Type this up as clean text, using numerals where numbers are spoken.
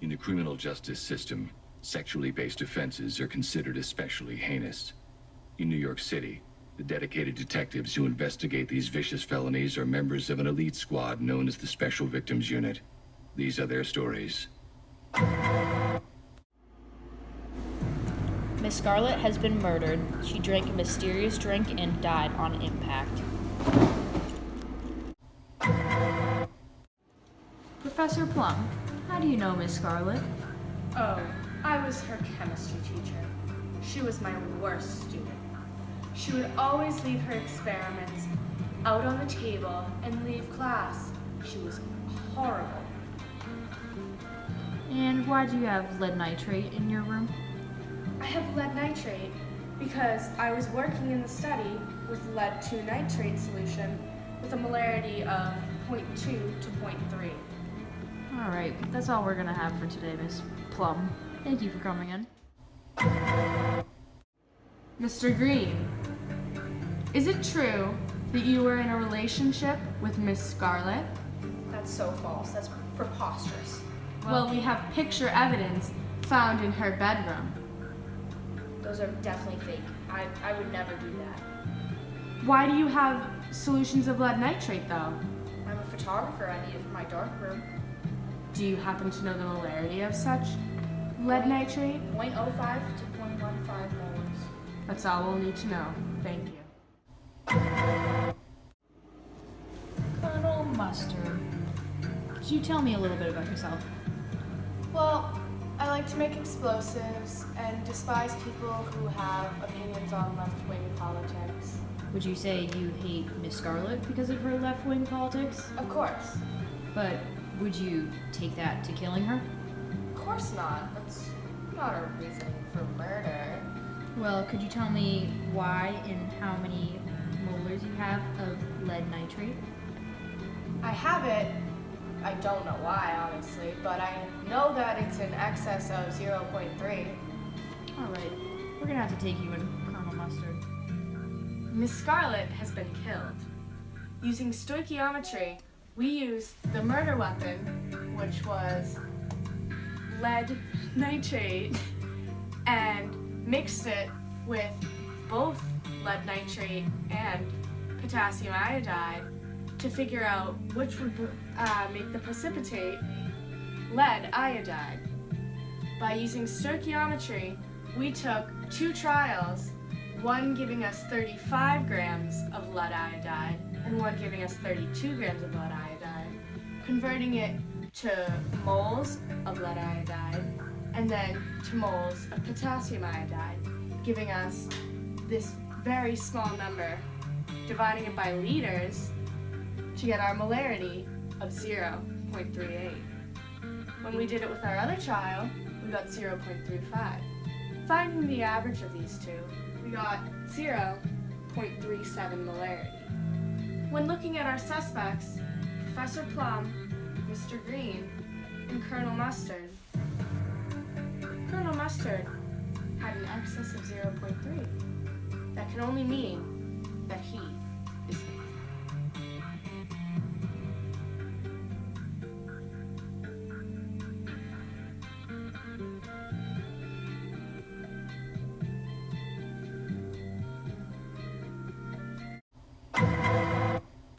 In the criminal justice system, sexually based offenses are considered especially heinous. In New York City, the dedicated detectives who investigate these vicious felonies are members of an elite squad known as the Special Victims Unit. These are their stories. Miss Scarlet has been murdered. She drank a mysterious drink and died on impact. Professor Plum, how do you know Miss Scarlet? Oh, I was her chemistry teacher. She was my worst student. She would always leave her experiments out on the table and leave class. She was horrible. And why do you have lead nitrate in your room? I have lead nitrate because I was working in the study with lead 2 nitrate solution with a molarity of 0.2 to 0.3. All right, that's all we're gonna have for today, Miss Plum. Thank you for coming in. Mr. Green, is it true that you were in a relationship with Miss Scarlet? That's so false. That's preposterous. Well, we have picture evidence found in her bedroom. Those are definitely fake. I would never do that. Why do you have solutions of lead nitrate though? I'm a photographer. I need it for my darkroom. Do you happen to know the molarity of such lead nitrate? 0.05 to 0.15 molars. That's all we'll need to know. Thank you. Colonel Mustard, could you tell me a little bit about yourself? Well, I like to make explosives and despise people who have opinions on left-wing politics. Would you say you hate Miss Scarlet because of her left-wing politics? Of course. But would you take that to killing her? Of course not. That's not a reason for murder. Well, could you tell me why and how many molars you have of lead nitrate? I have it. I don't know why, honestly, but I know that it's in excess of 0.3. All right, we're gonna have to take you in, Colonel Mustard. Miss Scarlet has been killed. Using stoichiometry, we used the murder weapon, which was lead nitrate, and mixed it with both lead nitrate and potassium iodide to figure out which would make the precipitate lead iodide. By using stoichiometry, we took 2 trials, one giving us 35 grams of lead iodide and one giving us 32 grams of lead iodide, converting it to moles of lead iodide and then to moles of potassium iodide, giving us this very small number, dividing it by liters to get our molarity of 0.38. When we did it with our other trial, we got 0.35. Finding the average of these two, we got 0.37 molarity. When looking at our suspects, Professor Plum, Mr. Green, and Colonel Mustard, Colonel Mustard had an excess of 0.3. That can only mean that he